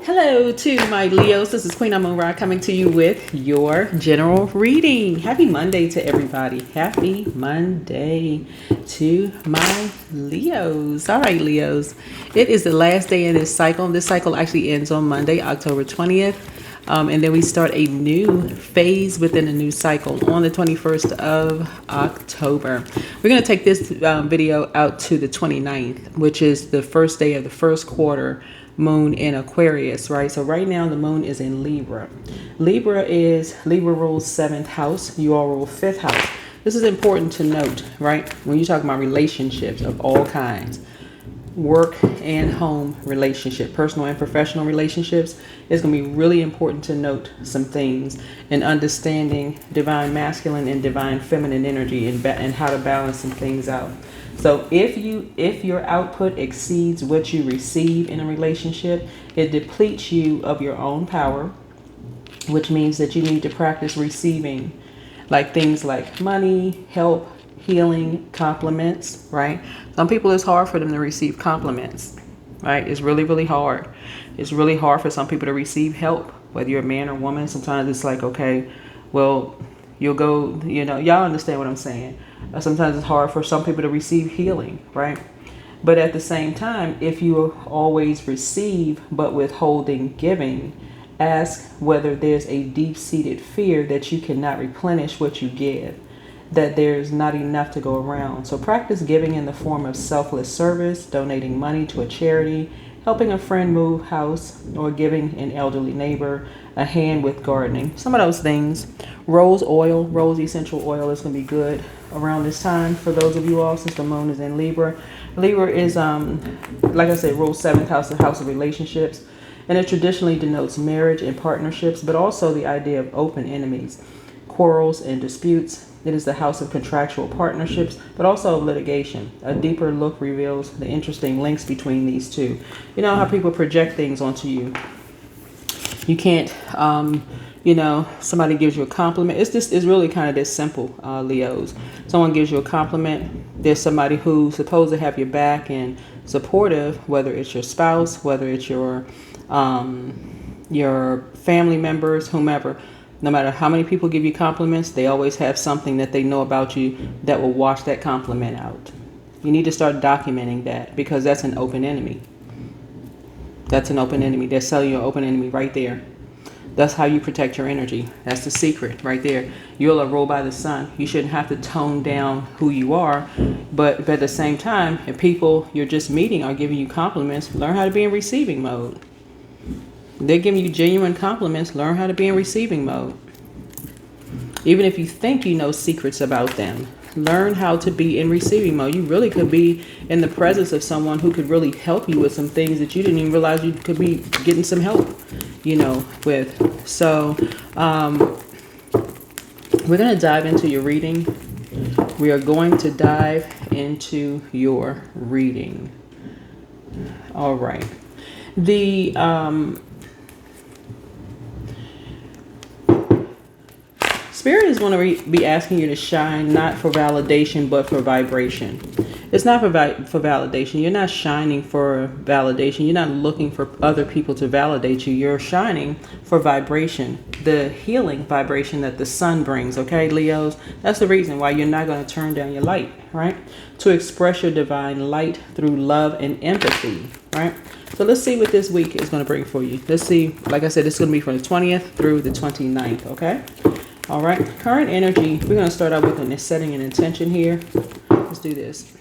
Hello to my Leos. This is Queen Amun-Ra coming to you with your general reading. Happy Monday to everybody. Happy Monday to my Leos. All right, Leos. It is the last day in this cycle. This cycle actually ends on Monday, October 20th. And then we start a new phase within a new cycle on the 21st of October. We're going to take this video out to the 29th, which is the first day of the first quarter moon in Aquarius, right? So right now the moon is in Libra. Libra rules 7th house. You all rule 5th house. This is important to note, right? When you talk about relationships of all kinds, work and home relationship, personal and professional relationships, it's going to be really important to note some things and understanding divine masculine and divine feminine energy and how to balance some things out. So if your output exceeds what you receive in a relationship, it depletes you of your own power, which means that you need to practice receiving, like things like money, help, healing, compliments, right? Some people, it's hard for them to receive compliments, right? It's really, really hard. It's really hard for some people to receive help, whether you're a man or woman. Sometimes it's like, okay, well, you'll go, y'all understand what I'm saying. Sometimes it's hard for some people to receive healing, right? But at the same time, if you always receive but withholding giving, ask whether there's a deep-seated fear that you cannot replenish what you give, that there's not enough to go around. So practice giving in the form of selfless service, donating money to a charity, helping a friend move house, or giving an elderly neighbor a hand with gardening. Some of those things. Rose essential oil is going to be good around this time for those of you all, since the moon is in Libra. Libra is, like I said, rules 7th house, the house of relationships. And it traditionally denotes marriage and partnerships, but also the idea of open enemies, quarrels and disputes. It is the house of contractual partnerships, but also of litigation. A deeper look reveals the interesting links between these two. You know how people project things onto you. You can't, somebody gives you a compliment. It's really kind of this simple, Leos. Someone gives you a compliment. There's somebody who's supposed to have your back and supportive, whether it's your spouse, whether it's your family members, whomever. No matter how many people give you compliments, they always have something that they know about you that will wash that compliment out. You need to start documenting that, because that's an open enemy. That's an open enemy. They're selling you an open enemy right there. That's how you protect your energy. That's the secret right there. You're a rule by the sun. You shouldn't have to tone down who you are. But at the same time, if people you're just meeting are giving you compliments, learn how to be in receiving mode. They're giving you genuine compliments. Learn how to be in receiving mode. Even if you think you know secrets about them, learn how to be in receiving mode. You really could be in the presence of someone who could really help you with some things that you didn't even realize you could be getting some help, with. So we're going to dive into your reading. We are going to dive into your reading. All right. The Spirit is going to be asking you to shine, not for validation, but for vibration. It's not for validation. You're not shining for validation. You're not looking for other people to validate you. You're shining for vibration, the healing vibration that the sun brings. Okay, Leos? That's the reason why you're not going to turn down your light, right? To express your divine light through love and empathy, right? So let's see what this week is going to bring for you. Let's see. Like I said, it's going to be from the 20th through the 29th, okay? All right, current energy, we're going to start out with setting an intention here. Let's do this.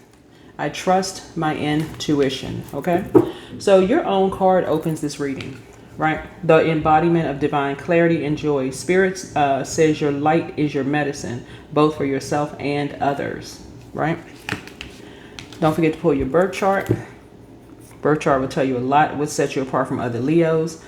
I trust my intuition, okay? So your own card opens this reading, right? The embodiment of divine clarity and joy. Spirit says your light is your medicine, both for yourself and others, right? Don't forget to pull your birth chart. Birth chart will tell you a lot, what sets you apart from other Leos.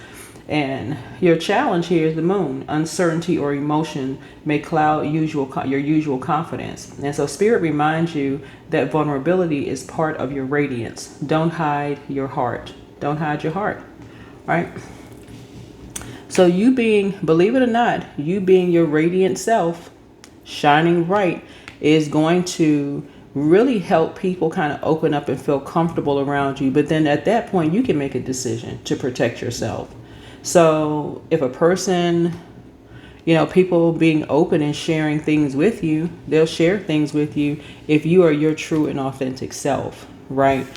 And your challenge here is the moon. Uncertainty or emotion may cloud your usual confidence. And so Spirit reminds you that vulnerability is part of your radiance. Don't hide your heart. Don't hide your heart, right? So you being, believe it or not, you being your radiant self, shining bright, is going to really help people kind of open up and feel comfortable around you. But then at that point, you can make a decision to protect yourself. So if a person, people being open and sharing things with you, they'll share things with you if you are your true and authentic self, right?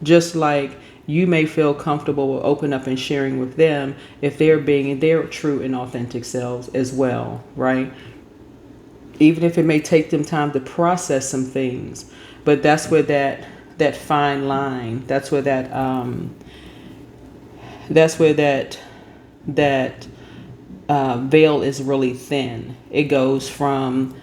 Just like you may feel comfortable with open up and sharing with them if they're being their true and authentic selves as well, right? Even if it may take them time to process some things, but that's where that fine line, that's where that veil is really thin. It goes from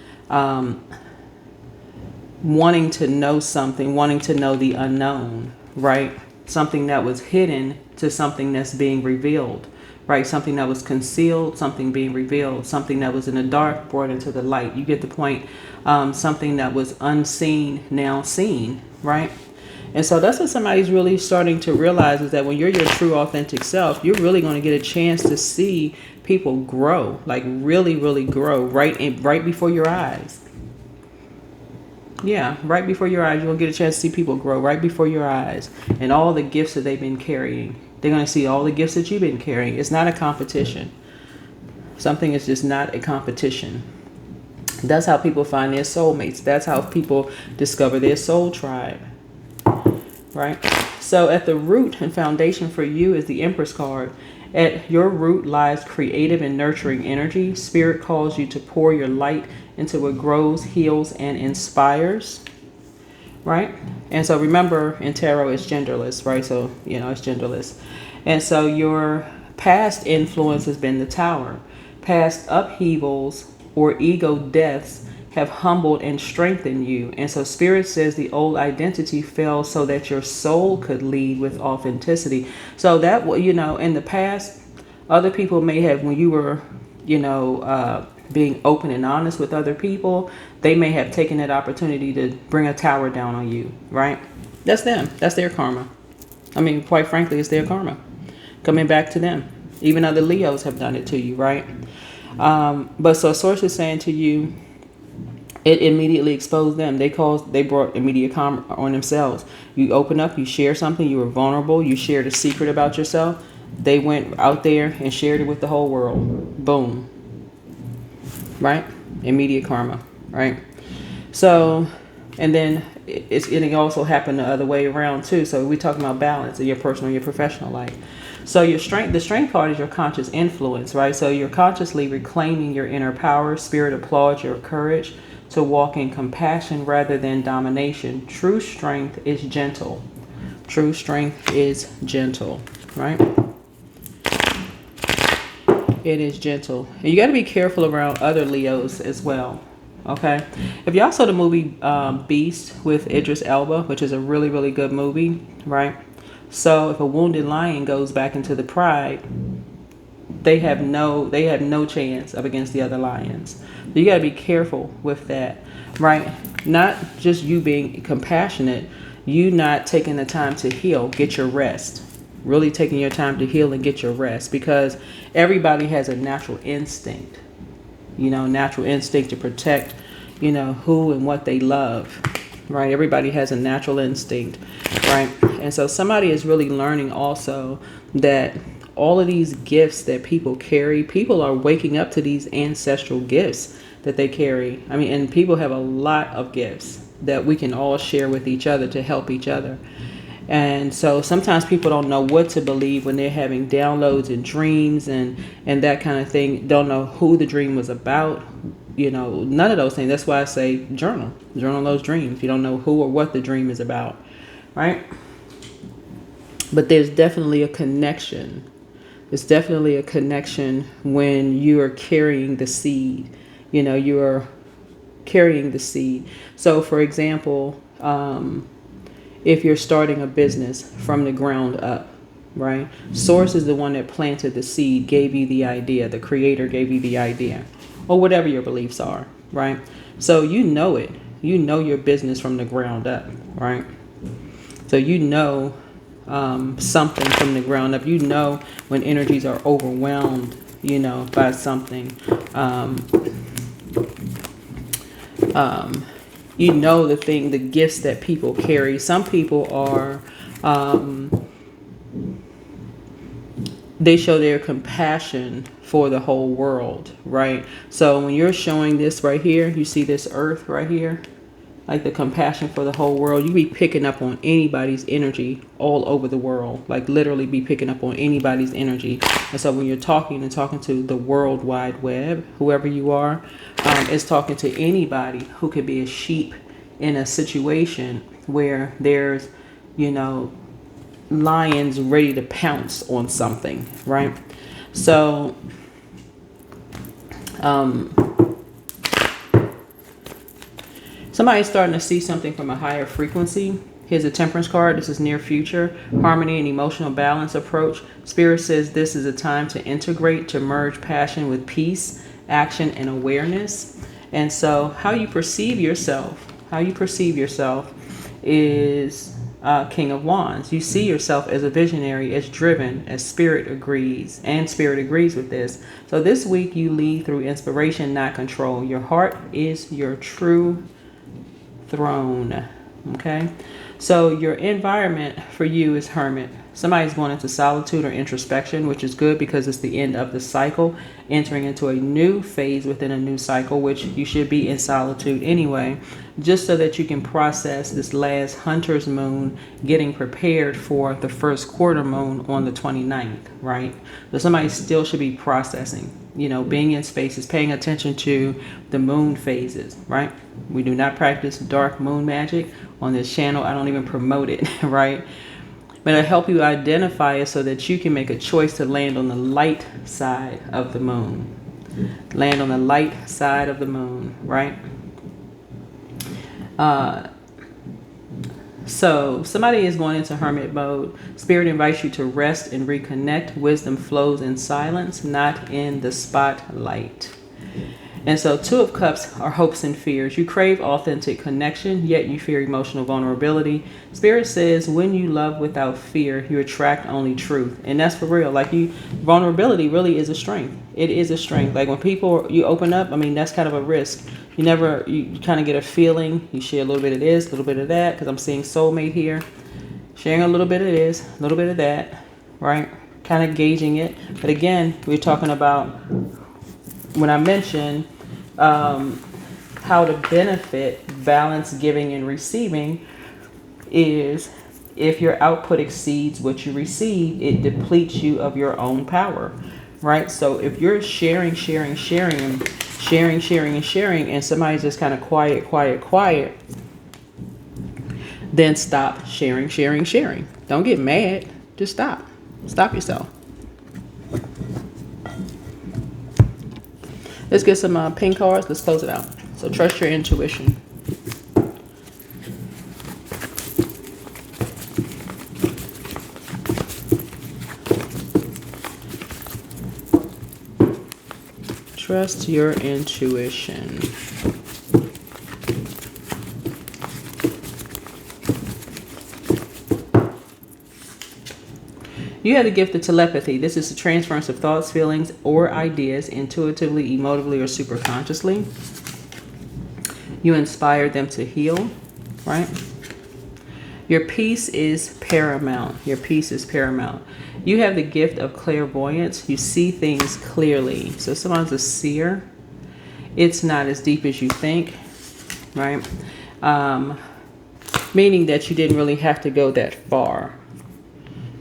wanting to know something, wanting to know the unknown, right? Something that was hidden to something that's being revealed, right? Something that was concealed, something being revealed, something that was in the dark brought into the light. You get the point. Something that was unseen now seen, right? And so that's what somebody's really starting to realize, is that when you're your true authentic self, you're really going to get a chance to see people grow, like really, really grow right before your eyes. Yeah, right before your eyes, you'll get a chance to see people grow right before your eyes, and all the gifts that they've been carrying. They're going to see all the gifts that you've been carrying. It's not a competition. Something is just not a competition. That's how people find their soulmates. That's how people discover their soul tribe. Right? So at the root and foundation for you is the Empress card. At your root lies creative and nurturing energy. Spirit calls you to pour your light into what grows, heals, and inspires. Right? And so remember, in tarot, it's genderless, right? So, it's genderless. And so your past influence has been the Tower. Past upheavals or ego deaths have humbled and strengthened you. And so Spirit says the old identity fell so that your soul could lead with authenticity. So that, in the past, other people may have, when you were, being open and honest with other people, they may have taken that opportunity to bring a tower down on you, right? That's them. That's their karma. I mean, quite frankly, it's their karma coming back to them. Even other Leos have done it to you, right? But so Source is saying to you, it immediately exposed them. They brought immediate karma on themselves. You open up, you share something, you were vulnerable, you shared a secret about yourself. They went out there and shared it with the whole world. Boom. Right? Immediate karma, right? So, and then it also happened the other way around too. So we're talking about balance in your personal and your professional life. So the strength card is your conscious influence, right? So you're consciously reclaiming your inner power. Spirit applauds your courage to walk in compassion rather than domination. True strength is gentle. True strength is gentle, right? It is gentle. And you got to be careful around other Leos as well. Okay. If y'all saw the movie Beast with Idris Elba, which is a really, really good movie, right? So if a wounded lion goes back into the pride, they have no chance up against the other lions. So you got to be careful with that, right? Not just you being compassionate, you not taking the time to heal, get your rest. Really taking your time to heal and get your rest, because everybody has a natural instinct, to protect, who and what they love, right? Everybody has a natural instinct, right? And so somebody is really learning also that all of these gifts that people carry, people are waking up to these ancestral gifts that they carry. I mean, and people have a lot of gifts that we can all share with each other to help each other. And so sometimes people don't know what to believe when they're having downloads and dreams and that kind of thing. Don't know who the dream was about, none of those things. That's why I say journal those dreams. You don't know who or what the dream is about, right? But there's definitely a connection. There's definitely a connection when you are carrying the seed. You are carrying the seed. So for example, if you're starting a business from the ground up, right? Source is the one that planted the seed, gave you the idea. The creator gave you the idea, or whatever your beliefs are, right? So you know it. You know your business from the ground up, right? So something from the ground up. When energies are overwhelmed, by something. you know the gifts that people carry. Some people are, they show their compassion for the whole world, right? So when you're showing this right here, you see this earth right here, like the compassion for the whole world, you be picking up on anybody's energy all over the world, like literally be picking up on anybody's energy. And so when you're talking to the World Wide Web, whoever you are, it's talking to anybody who could be a sheep in a situation where there's, you know, lions ready to pounce on something, right? So somebody's starting to see something from a higher frequency. Here's a Temperance card. This is near future, harmony and emotional balance approach. Spirit says this is a time to integrate, to merge passion with peace, action, and awareness. And so how you perceive yourself is King of Wands. You see yourself as a visionary, as driven, as Spirit agrees, and Spirit agrees with this. So this week you lead through inspiration, not control. Your heart is your true throne. Okay, so your environment for you is Hermit. Somebody's going into solitude or introspection, which is good because it's the end of the cycle, entering into a new phase within a new cycle, which you should be in solitude anyway, just so that you can process this last Hunter's moon, getting prepared for the first quarter moon on the 29th, right? So somebody still should be processing, you know, being in spaces, paying attention to the moon phases, right? We do not practice dark moon magic on this channel. I don't even promote it, right? But it'll help you identify it so that you can make a choice to land on the light side of the moon. Land on the light side of the moon, right? So somebody is going into hermit mode. Spirit invites you to rest and reconnect. Wisdom flows in silence, not in the spotlight. And so Two of Cups are hopes and fears. You crave authentic connection, yet you fear emotional vulnerability. Spirit says when you love without fear, you attract only truth. And that's for real. Like vulnerability really is a strength. It is a strength. Like when you open up, I mean, that's kind of a risk. You kind of get a feeling. You share a little bit of this, a little bit of that, because I'm seeing soulmate here. Sharing a little bit of this, a little bit of that, right? Kind of gauging it. But again, we're talking about when I mentioned how to benefit balance, giving, and receiving is if your output exceeds what you receive, it depletes you of your own power, right? So if you're sharing, and somebody's just kind of quiet, then stop sharing. Don't get mad. Just stop. Stop yourself. Let's get some pink cards. Let's close it out. So trust your intuition. Trust your intuition. You have the gift of telepathy. This is the transference of thoughts, feelings, or ideas intuitively, emotively, or superconsciously. You inspire them to heal, right? Your peace is paramount. You have the gift of clairvoyance. You see things clearly. So someone's a seer. It's not as deep as you think, right? Meaning that you didn't really have to go that far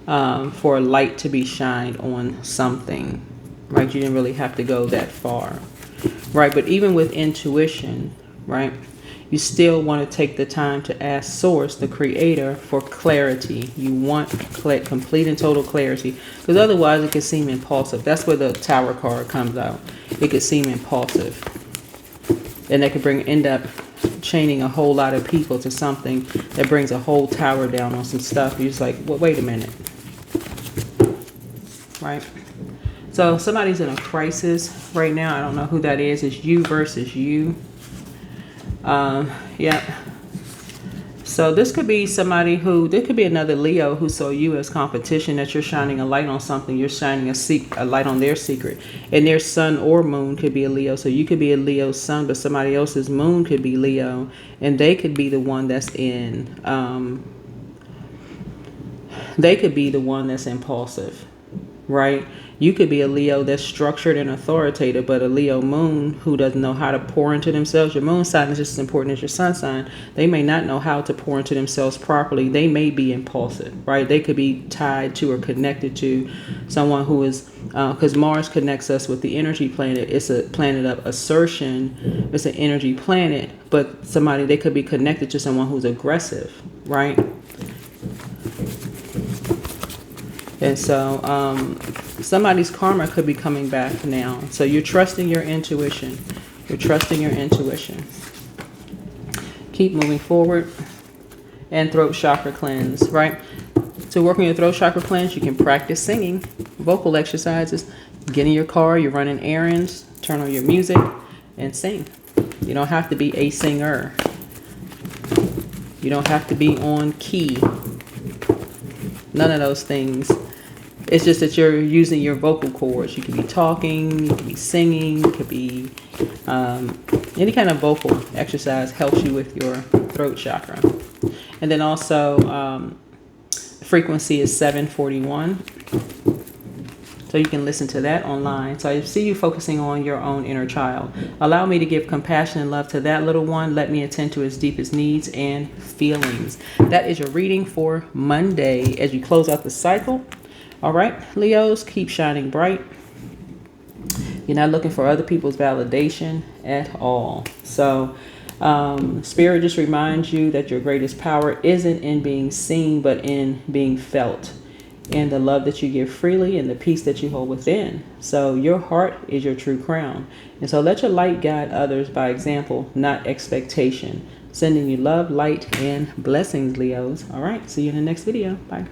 for a light to be shined on something, right? You didn't really have to go that far, right? But even with intuition, right, you still want to take the time to ask Source, the Creator, for clarity. You want complete and total clarity, because otherwise it can seem impulsive. That's where the Tower card comes out. It could seem impulsive, and that could end up chaining a whole lot of people to something that brings a whole tower down on some stuff. You're just like, well, wait a minute. Right? So somebody's in a crisis right now. I don't know who that is. It's you versus you. Yeah. So this could be somebody who, there could be another Leo who saw you as competition, that you're shining a light on something. You're shining a light on their secret. And their sun or moon could be a Leo. So you could be a Leo sun, but somebody else's moon could be Leo. And they could be the one that's they could be the one that's impulsive, right? You could be a Leo that's structured and authoritative, but a Leo moon who doesn't know how to pour into themselves. Your moon sign is just as important as your sun sign. They may not know how to pour into themselves properly. They may be impulsive, right? They could be tied to or connected to someone who is, because Mars connects us with the energy planet. It's a planet of assertion. It's an energy planet, but they could be connected to someone who's aggressive, right? And so somebody's karma could be coming back now. So you're trusting your intuition. You're trusting your intuition. Keep moving forward. And throat chakra cleanse, right? To work on your throat chakra cleanse, you can practice singing, vocal exercises. Get in your car, you're running errands, turn on your music, and sing. You don't have to be a singer. You don't have to be on key. None of those things. It's just that you're using your vocal cords. You could be talking, you could be singing, you could be any kind of vocal exercise helps you with your throat chakra. And then also frequency is 741. So you can listen to that online. So I see you focusing on your own inner child. Allow me to give compassion and love to that little one. Let me attend to its deepest needs and feelings. That is your reading for Monday as you close out the cycle. All right, Leos, keep shining bright. You're not looking for other people's validation at all. So Spirit just reminds you that your greatest power isn't in being seen, but in being felt. And the love that you give freely and the peace that you hold within. So your heart is your true crown. And so let your light guide others by example, not expectation. Sending you love, light, and blessings, Leos. All right, see you in the next video. Bye.